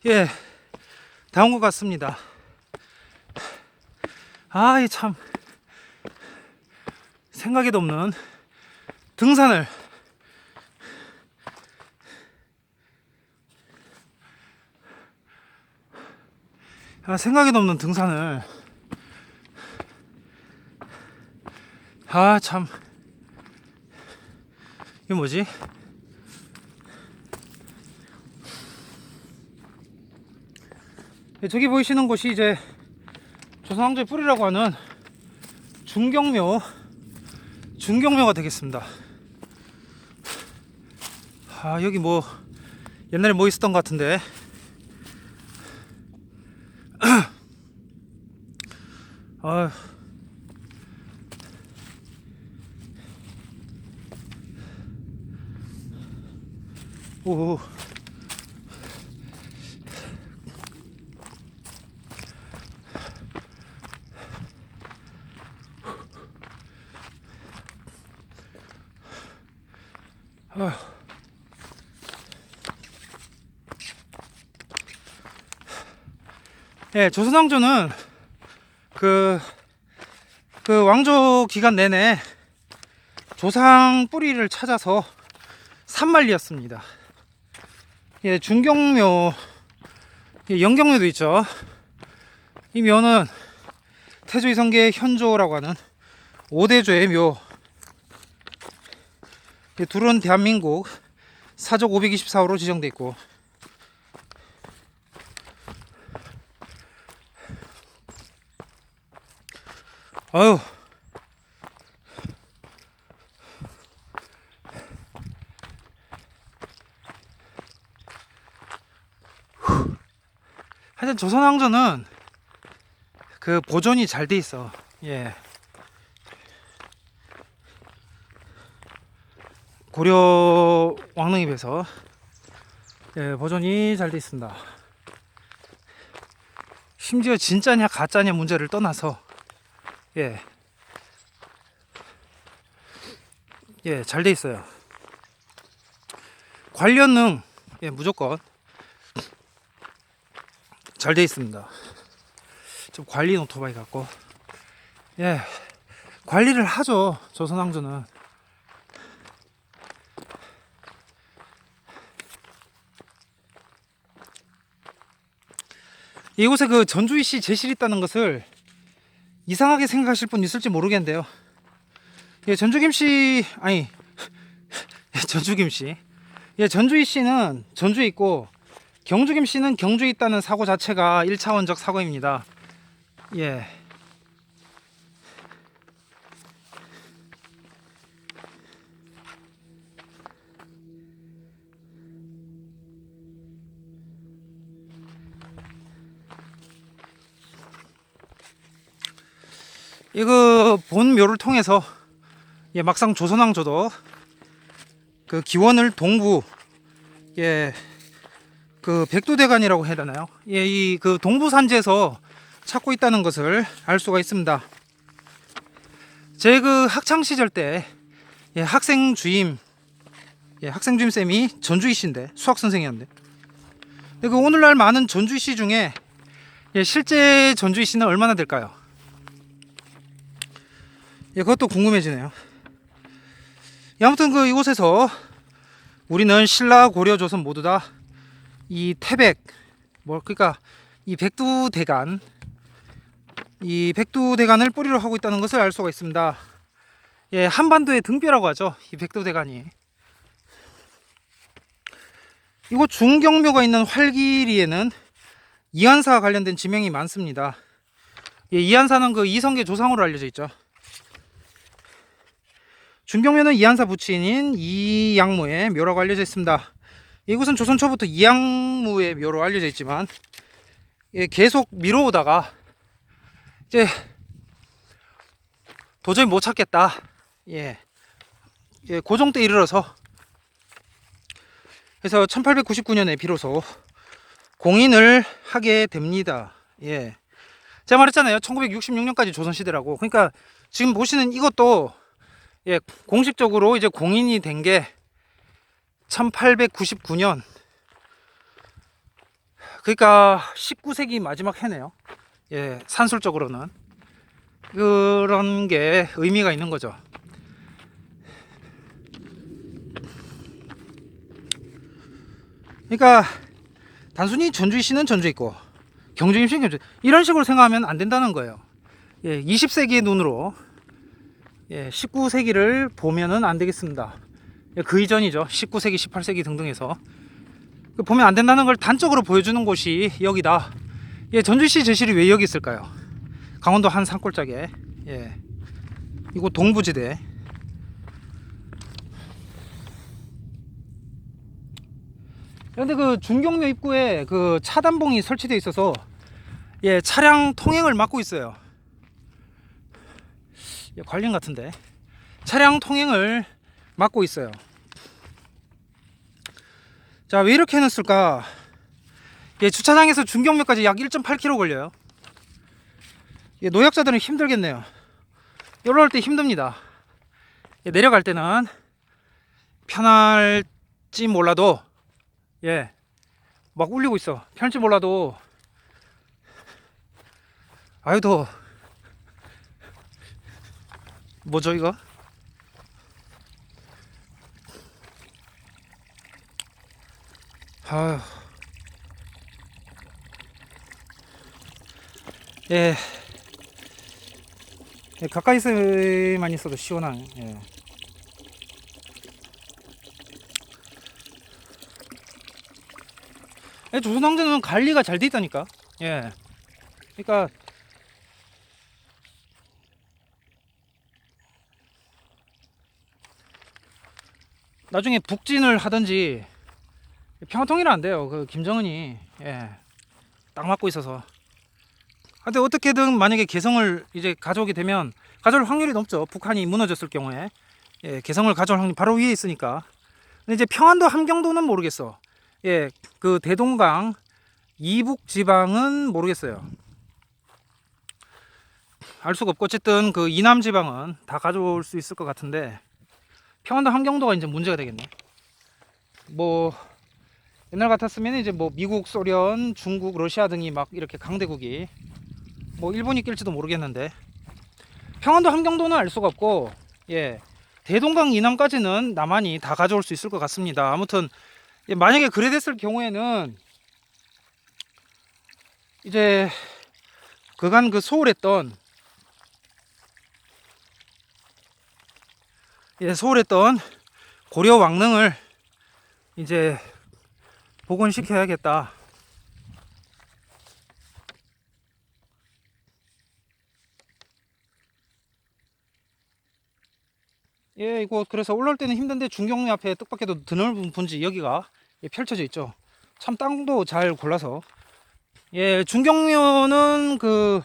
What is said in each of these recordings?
예, 다 온 것 같습니다. 아, 이 참 생각에도 없는 등산을 생각에도 없는 등산을 참 이게 뭐지? 저기 보이시는 곳이 이제 조선왕조의 뿌리라고 하는 중경묘가 되겠습니다. 여기 뭐 옛날에 뭐 있었던 것 같은데. 아, 오, 예, 조선왕조는 그 왕조 기간 내내 조상 뿌리를 찾아서 산만리였습니다. 예, 중경묘, 예, 영경묘도 있죠. 이 묘는 태조 이성계 현조라고 하는 5대조의 묘. 예, 둘은 대한민국 사적 524호로 지정돼 있고, 아유, 하여튼 조선왕조는 그 보존이 잘 돼 있어. 예. 고려 왕릉에 비해서 예, 보존이 잘 돼 있습니다. 심지어 진짜냐 가짜냐 문제를 떠나서 예, 예, 잘 돼 있어요. 관련능 예, 무조건 잘 돼 있습니다. 좀 관리 오토바이 같고 예, 관리를 하죠. 조선왕조는. 이곳에 그 전주이씨 제실이 있다는 것을 이상하게 생각하실 분 있을지 모르겠는데요. 예, 전주김씨 아니 전주김씨 예, 전주이씨는 전주에 있고 경주김씨는 경주에 있다는 사고 자체가 1차원적 사고입니다. 예. 이거 본 묘를 통해서 예, 막상 조선왕조도 그 기원을 동부 예, 그 백두대간이라고 해야 되나요? 예, 이 그 동부 산지에서 찾고 있다는 것을 알 수가 있습니다. 제 그 학창 시절 때 예, 학생 주임 쌤이 전주희 씨인데 수학 선생이었는데 그 오늘날 많은 전주희 씨 중에 예, 실제 전주희 씨는 얼마나 될까요? 예, 그것도 궁금해지네요. 예, 아무튼 그 이곳에서 우리는 신라 고려 조선 모두 다 이 태백 그러니까 이 백두대간을 뿌리로 하고 있다는 것을 알 수가 있습니다. 예, 한반도의 등뼈라고 하죠. 이 백두대간이. 이곳 중경묘가 있는 활기리에는 이한사와 관련된 지명이 많습니다. 예, 이한사는 그 이성계 조상으로 알려져 있죠. 중경묘는 이한사 부친인 이양무의 묘라고 알려져 있습니다. 이곳은 조선 초부터 이양무의 묘로 알려져 있지만 예, 계속 미뤄오다가 이제 도저히 못 찾겠다. 예, 고종 때 이르러서 그래서 1899년에 비로소 공인을 하게 됩니다. 예, 제가 말했잖아요. 1966년까지 조선시대라고. 그러니까 지금 보시는 이것도 예, 공식적으로 이제 공인이 된 게 1899년. 그러니까 19세기 마지막 해네요. 예, 산술적으로는 그런 게 의미가 있는 거죠. 그러니까 단순히 전주시는 전주 있고 경주 임신 경주 이런 식으로 생각하면 안 된다는 거예요. 예, 20세기의 눈으로 19세기를 보면은 안 되겠습니다. 예, 그 이전이죠. 19세기, 18세기 등등해서 보면 안 된다는 걸 단적으로 보여주는 곳이 여기다. 예, 전주시 제실이 왜 여기 있을까요? 강원도 한 산골짜기에. 예, 이곳 동부지대. 그런데 그 준경묘 입구에 그 차단봉이 설치되어 있어서 예, 차량 통행을 막고 있어요. 예, 관련 같은데 차량 통행을 막고 있어요. 자, 왜 이렇게 해놨을까? 예, 주차장에서 준경묘까지 약 1.8km 걸려요. 예, 노약자들은 힘들겠네요. 올라올 때 힘듭니다. 예, 내려갈 때는 편할지 몰라도 예, 막 울리고 있어. 편할지 몰라도 아유 더워. 뭐죠 이거? 아유. 예. 예, 가까이서만 있어도 시원한. 예. 예, 조선왕조는 관리가 잘 돼 있다니까. 예. 그러니까 나중에 북진을 하든지 평화통일은 안 돼요. 그 김정은이 예, 딱 맞고 있어서. 근데 어떻게든 만약에 개성을 이제 가져오게 되면 가져올 확률이 높죠. 북한이 무너졌을 경우에 예, 개성을 가져올 확률이 바로 위에 있으니까. 근데 이제 평안도 함경도는 모르겠어. 예, 그 대동강 이북 지방은 모르겠어요. 알 수가 없고 어쨌든 그 이남 지방은 다 가져올 수 있을 것 같은데 평안도 함경도가 이제 문제가 되겠네. 뭐 옛날 같았으면 이제 뭐 미국, 소련, 중국, 러시아 등이 막 이렇게 강대국이 뭐 일본이 낄지도 모르겠는데 평안도 함경도는 알 수가 없고 예, 대동강 이남까지는 남한이 다 가져올 수 있을 것 같습니다. 아무튼 예, 만약에 그래 됐을 경우에는 이제 그간 그 소홀했던 소홀했던 고려 왕릉을 이제 복원시켜야겠다. 예, 이거 그래서 올라올 때는 힘든데 중경리 앞에 뜻밖에도 드넓은 분지 여기가 펼쳐져 있죠. 참 땅도 잘 골라서 예, 중경묘는 그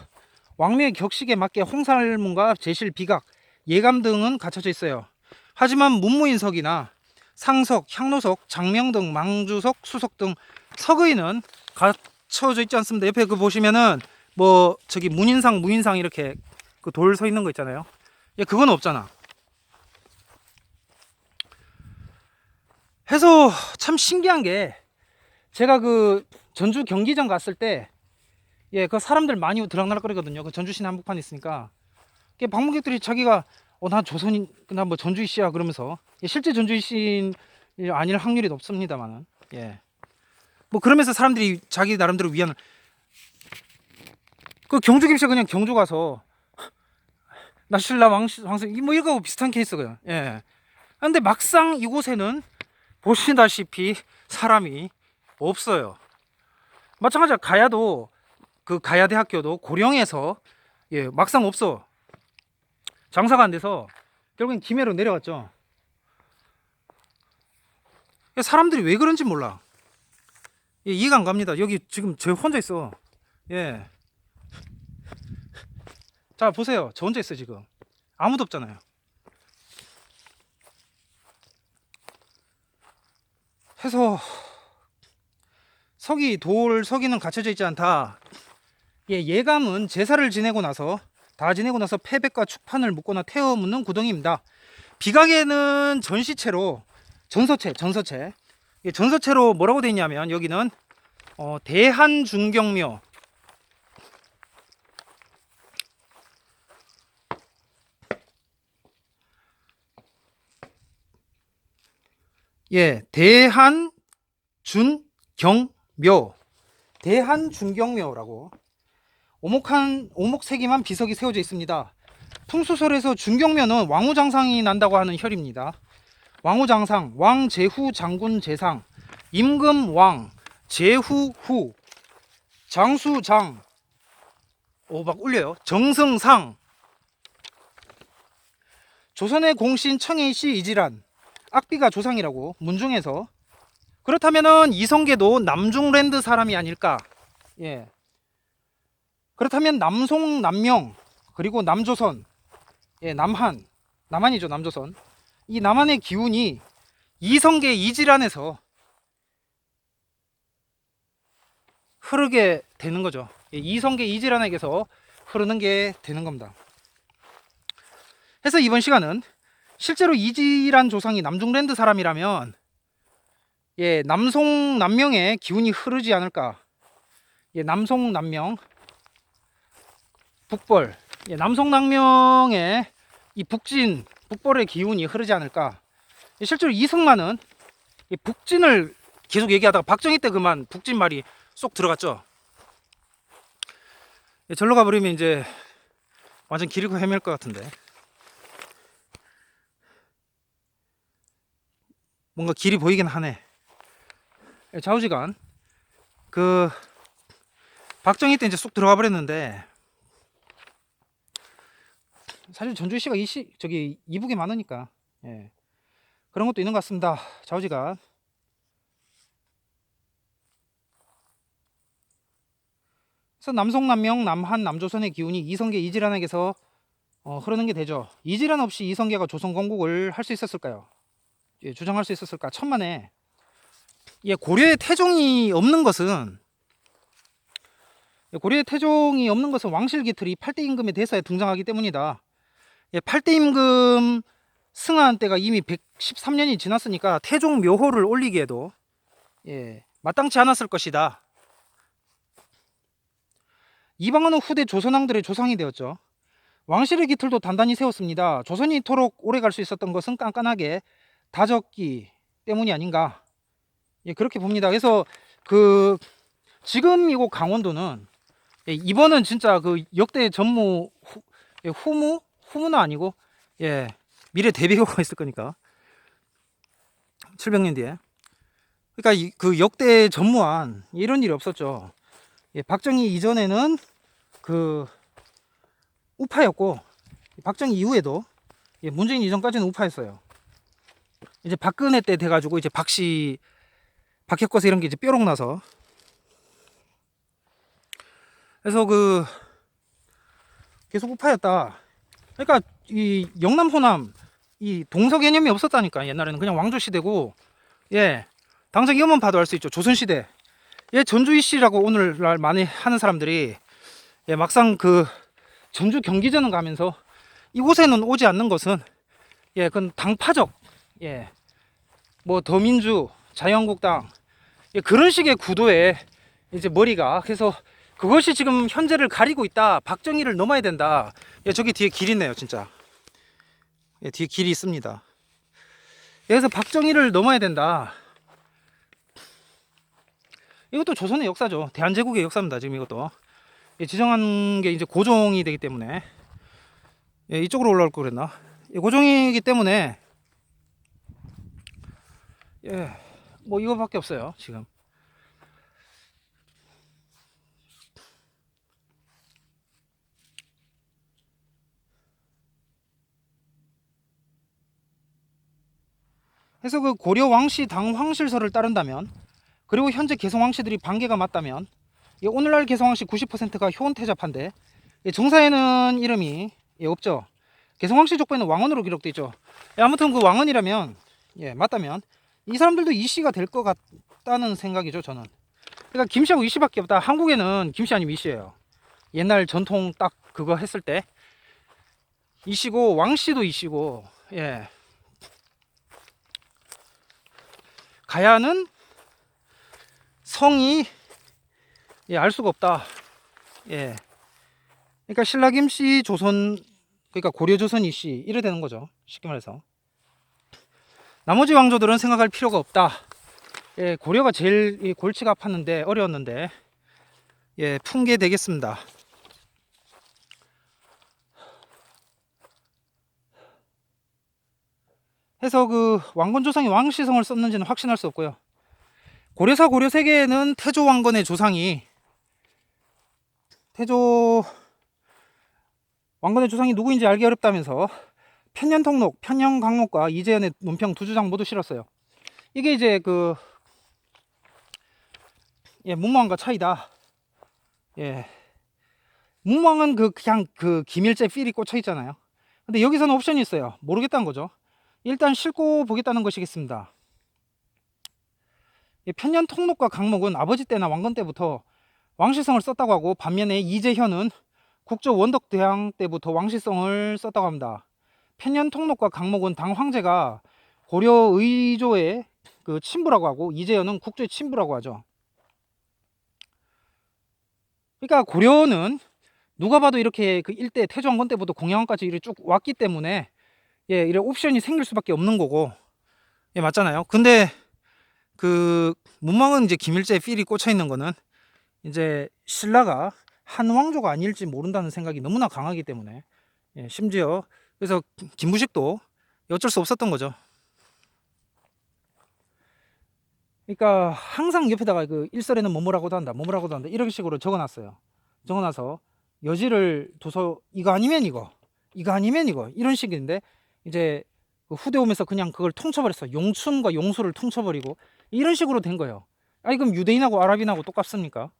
왕묘의 격식에 맞게 홍살문과 제실, 비각, 예감 등은 갖춰져 있어요. 하지만 문무인석이나 상석, 향로석, 장명 등 망주석, 수석 등 석의는 갖춰져 있지 않습니다. 옆에 그 보시면은 뭐 저기 문인상, 무인상 이렇게 그 돌 서 있는 거 있잖아요. 예, 그건 없잖아. 해서 참 신기한 게 제가 그 전주 경기장 갔을 때 예, 그 사람들 많이 들락날락거리거든요. 그 전주시내 한복판에 있으니까 방문객들이 자기가 나 조선인, 나 뭐 전주이시야 그러면서 예, 실제 전주이신 아닐 확률이 높습니다만은 예, 뭐 그러면서 사람들이 자기 나름대로 위안을 그 경주 김씨 그냥 경주 가서 나 신라 왕씨 뭐 이거 비슷한 케이스고요. 예. 근데 막상 이곳에는 보시다시피 사람이 없어요. 마찬가지로 가야도 그 가야대학교도 고령에서 예, 막상 없어. 장사가 안 돼서 결국엔 김해로 내려갔죠. 사람들이 왜 그런지 몰라. 예, 이해가 안 갑니다. 여기 지금 저 혼자 있어. 예. 자, 보세요. 저 혼자 있어 지금. 아무도 없잖아요. 해서 석이는 갖춰져 있지 않다. 예, 예감은 제사를 지내고 나서 패백과 축판을 묶거나 태워 묻는 구덩이입니다. 비각에는 전시체로 전서체 예, 전서체로 뭐라고 되어 있냐면 여기는 대한중경묘. 예, 대한준경묘. 대한준경묘라고 오목색이만 비석이 세워져 있습니다. 풍수설에서 준경묘는 왕후장상이 난다고 하는 혈입니다. 왕후장상, 왕제후 장군 제상, 임금왕, 제후후, 장수장, 막 울려요. 정승상, 조선의 공신 청해시 이지란, 악비가 조상이라고 문중에서. 그렇다면은 이성계도 남중랜드 사람이 아닐까? 예. 그렇다면 남송, 남명, 그리고 남조선, 예, 남한이죠, 남조선. 이 남한의 기운이 이성계 이질안에서 흐르게 되는 거죠. 예, 이성계 이질안에게서 흐르는 게 되는 겁니다. 그래서 이번 시간은 실제로 이질안 조상이 남중랜드 사람이라면 예, 남송, 남명의 기운이 흐르지 않을까. 예, 남송, 남명, 북벌, 예, 남송, 남명의 이 북벌의 기운이 흐르지 않을까. 예, 실제로 이승만은 이 북진을 계속 얘기하다가 박정희 때 그만 북진 말이 쏙 들어갔죠. 예, 절로 가버리면 이제 완전 길 잃고 헤맬 것 같은데. 뭔가 길이 보이긴 하네. 예, 좌우지간 그 박정희 때 이제 쏙 들어가 버렸는데 사실 전주시가 저기 이북에 많으니까 예, 그런 것도 있는 것 같습니다. 좌우지간. 그래서 남송, 남명, 남한, 남조선의 기운이 이성계, 이질안에게서 흐르는 게 되죠. 이질안 없이 이성계가 조선 건국을 할 수 있었을까요? 예, 주장할 수 있었을까? 천만에. 예, 고려에 태종이 없는 것은 왕실 기틀이 8대 임금의 대사에 등장하기 때문이다. 예, 8대 임금 승하한 때가 이미 113년이 지났으니까 태종 묘호를 올리기에도 예, 마땅치 않았을 것이다. 이방원은 후대 조선왕들의 조상이 되었죠. 왕실의 기틀도 단단히 세웠습니다. 조선이 이토록 오래 갈 수 있었던 것은 깐깐하게 다졌기 때문이 아닌가. 예, 그렇게 봅니다. 그래서 지금 이곳 강원도는 예, 이번은 진짜 그 역대 전무 예, 후무는 아니고 예, 미래 대비가 있을 거니까 700년 뒤에. 그러니까 그 역대 전무한 이런 일이 없었죠. 예, 박정희 이전에는 그 우파였고 박정희 이후에도 예, 문재인 이전까지는 우파였어요. 이제 박근혜 때 돼가지고 이제 박혁거세 이런 게 이제 뾰록 나서. 그래서 계속 우파였다. 그러니까 이 영남 호남 이 동서 개념이 없었다니까. 옛날에는 그냥 왕조 시대고 예, 당장 이것만 봐도 알 수 있죠. 조선 시대. 예, 전주 이씨라고 오늘날 많이 하는 사람들이 예, 막상 그 전주 경기전을 가면서 이곳에는 오지 않는 것은 예, 그건 당파적 예, 뭐 더민주, 자유한국당 예, 그런 식의 구도에 이제 머리가. 그래서 그것이 지금 현재를 가리고 있다. 박정희를 넘어야 된다. 예, 저기 뒤에 길 있네요, 진짜. 예, 뒤에 길이 있습니다. 그래서 박정희를 넘어야 된다. 이것도 조선의 역사죠. 대한제국의 역사입니다. 지금 이것도 예, 지정한 게 이제 고종이 되기 때문에 예, 이쪽으로 올라올 걸 그랬나? 예, 고종이기 때문에 예, 뭐 이거밖에 없어요 지금. 그래서 그 고려 왕씨 당 황실서를 따른다면, 그리고 현재 개성 왕씨들이 반개가 맞다면 예, 오늘날 개성 왕씨 90%가 효원태자파인데 예, 정사에는 이름이 예, 없죠. 개성 왕씨 족보에는 왕언으로 기록되어 있죠. 예, 아무튼 그 왕언이라면 예, 맞다면 이 사람들도 이씨가 될 것 같다는 생각이죠, 저는. 그러니까 김씨하고 이씨밖에 없다. 한국에는 김씨 아니면 이씨예요. 옛날 전통 딱 그거 했을 때 이씨고, 왕씨도 이씨고. 예, 가야는 성이 예, 알 수가 없다. 예. 그러니까 신라김씨 조선, 그러니까 고려조선 이씨 이래 되는 거죠. 쉽게 말해서. 나머지 왕조들은 생각할 필요가 없다. 예, 고려가 제일 이 골치가 아팠는데 어려웠는데 예, 푼게 되겠습니다. 해서 그 왕건 조상이 왕시성을 썼는지는 확신할 수 없고요. 고려사 고려 세계에는 태조 왕건의 조상이 태조 왕건의 조상이 누구인지 알기 어렵다면서 편년통록, 편년강목과 이재현의 논평 두 주장 모두 실었어요. 이게 이제 그 예, 문무왕과 차이다. 예. 문무왕은 그냥 그 기밀제 필이 꽂혀 있잖아요. 근데 여기서는 옵션이 있어요. 모르겠다는 거죠. 일단 싣고 보겠다는 것이겠습니다. 예, 편년통록과 강목은 아버지 때나 왕건 때부터 왕시성을 썼다고 하고, 반면에 이재현은 국조 원덕대왕 때부터 왕시성을 썼다고 합니다. 편년통록과 강목은 당 황제가 고려 의조의 그 친부라고 하고, 이재현은 국조의 친부라고 하죠. 그러니까 고려는 누가 봐도 이렇게 그 일대 태조왕건 때부터 공양왕까지 이렇게 쭉 왔기 때문에 예, 이런 옵션이 생길 수밖에 없는 거고, 예, 맞잖아요. 근데 그 문망은 이제 기밀제에 필이 꽂혀 있는 거는 이제 신라가 한 왕조가 아닐지 모른다는 생각이 너무나 강하기 때문에 예, 심지어 그래서 김부식도 어쩔 수 없었던 거죠. 그러니까 항상 옆에다가 그 일설에는 뭐뭐라고도 한다, 뭐뭐라고도 한다 이런 식으로 적어놨어요. 적어놔서 여지를 둬서 이거 아니면 이거, 이거 아니면 이거 이런 식인데 이제 그 후대 오면서 그냥 그걸 통쳐버렸어. 용춘과 용수를 통쳐버리고 이런 식으로 된 거예요. 아니 그럼 유대인하고 아랍인하고 똑같습니까?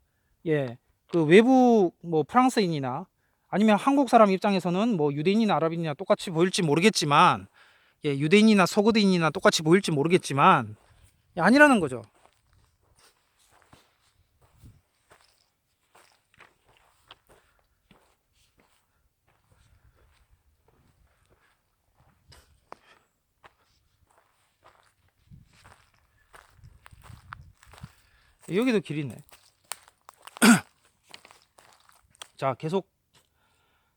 예, 그 외부 뭐 프랑스인이나 아니면 한국 사람 입장에서는 뭐 유대인이나 아랍인이나 똑같이 보일지 모르겠지만, 예, 유대인이나 서구대인이나 똑같이 보일지 모르겠지만 예, 아니라는 거죠. 예, 여기도 길이 있네. 자, 계속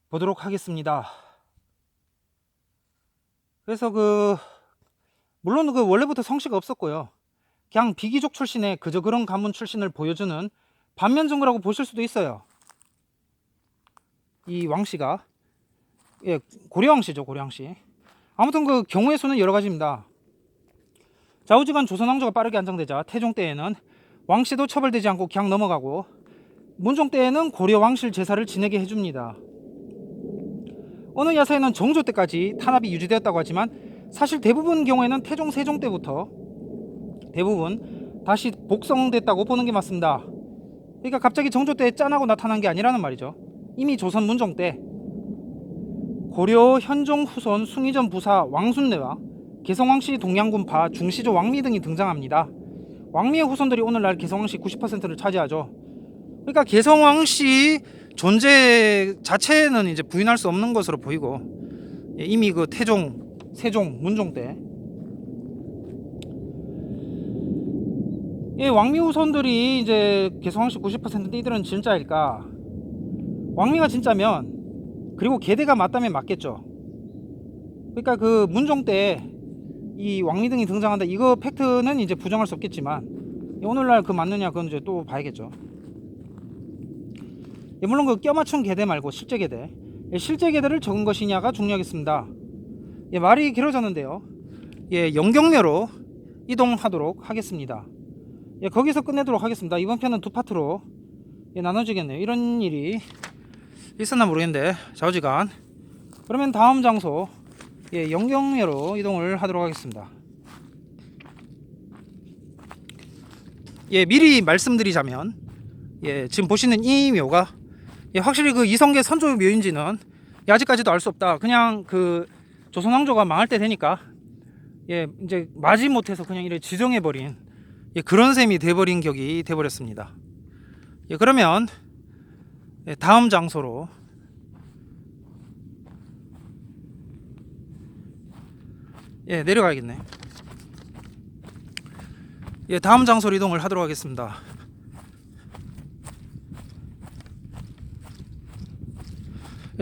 보도록 하겠습니다. 그래서 그 물론 그 원래부터 성씨가 없었고요. 그냥 비귀족 출신의 그저 그런 가문 출신을 보여주는 반면 증거라고 보실 수도 있어요. 이 왕씨가 예, 고려왕씨죠, 고려왕씨. 아무튼 그 경우의 수는 여러 가지입니다. 좌우지간 조선왕조가 빠르게 안정되자 태종 때에는 왕씨도 처벌되지 않고 그냥 넘어가고, 문종 때에는 고려 왕실 제사를 지내게 해줍니다. 어느 야사에는 정조 때까지 탄압이 유지되었다고 하지만 사실 대부분 경우에는 태종 세종 때부터 대부분 다시 복성됐다고 보는 게 맞습니다. 그러니까 갑자기 정조 때 짠하고 나타난 게 아니라는 말이죠. 이미 조선 문종 때 고려 현종 후손 숭의전 부사 왕순례와 개성왕씨 동양군파 중시조 왕미 등이 등장합니다. 왕미의 후손들이 오늘날 개성왕씨 90%를 차지하죠. 그러니까 개성왕씨 존재 자체는 이제 부인할 수 없는 것으로 보이고, 예, 이미 그 태종, 세종, 문종 때 예, 왕미 후손들이 이제 개성왕씨 90%인데 이들은 진짜일까? 왕미가 진짜면, 그리고 계대가 맞다면 맞겠죠. 그러니까 그 문종 때 이 왕미 등이 등장한다, 이거 팩트는 이제 부정할 수 없겠지만 오늘날 그 맞느냐 그건 이제 또 봐야겠죠. 예, 물론 그 껴맞춘 계대 말고 실제 계대, 예, 실제 계대를 적은 것이냐가 중요하겠습니다. 예, 말이 길어졌는데요. 예, 영경묘로 이동하도록 하겠습니다. 예, 거기서 끝내도록 하겠습니다. 이번 편은 두 파트로 예, 나눠지겠네요. 이런 일이 있었나 모르겠는데 좌우지간. 그러면 다음 장소 예, 영경묘로 이동을 하도록 하겠습니다. 예, 미리 말씀드리자면 예, 지금 보시는 이 묘가 예, 확실히 그 이성계 선조 묘인지는 예, 아직까지도 알 수 없다. 그냥 그 조선 왕조가 망할 때 되니까 예, 이제 마지 못해서 그냥 이렇게 지정해버린 예, 그런 셈이 돼버린 격이 돼버렸습니다. 예, 그러면 예, 다음 장소로 예, 내려가야겠네. 예, 다음 장소로 이동을 하도록 하겠습니다.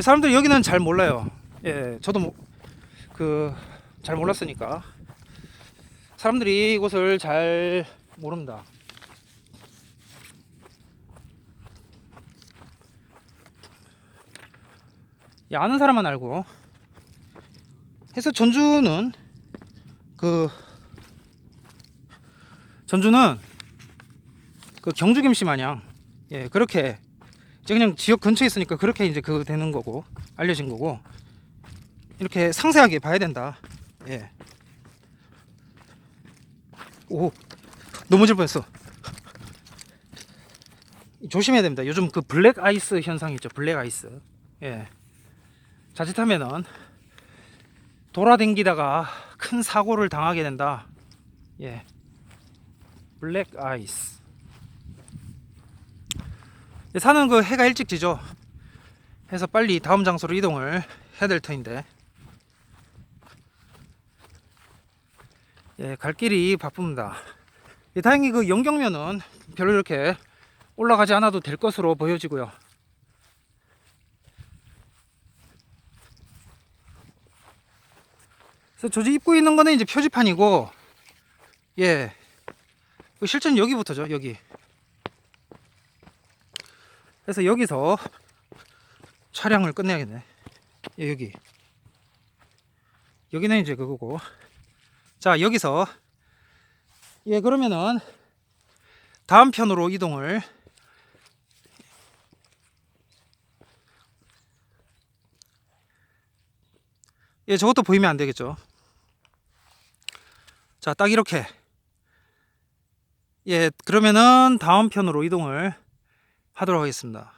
사람들이 여기는 잘 몰라요. 예, 저도 잘 몰랐으니까. 사람들이 이곳을 잘 모릅니다. 예, 아는 사람만 알고. 해서 전주는 경주 김씨 마냥, 예, 그렇게 이제 그냥 지역 근처에 있으니까 그렇게 이제 되는 거고, 알려진 거고, 이렇게 상세하게 봐야 된다. 예. 오, 넘어질 뻔했어. 조심해야 됩니다. 요즘 블랙 아이스 현상 있죠. 블랙 아이스. 예. 자칫하면은 돌아댕기다가 큰 사고를 당하게 된다. 예. 블랙 아이스. 산은 해가 일찍 지죠. 해서 빨리 다음 장소로 이동을 해야 될 터인데, 예, 갈 길이 바쁩니다. 예, 다행히 영경면은 별로 이렇게 올라가지 않아도 될 것으로 보여지고요. 그래서 저지 입구에 있는 거는 이제 표지판이고, 예, 실제는 여기부터죠. 여기. 그래서 여기서 촬영을 끝내야겠네. 예, 여기는 이제 그거고. 자, 여기서, 예, 그러면은 다음 편으로 이동을. 예, 저것도 보이면 안 되겠죠. 자, 딱 이렇게. 예, 그러면은 다음 편으로 이동을 하도록 하겠습니다.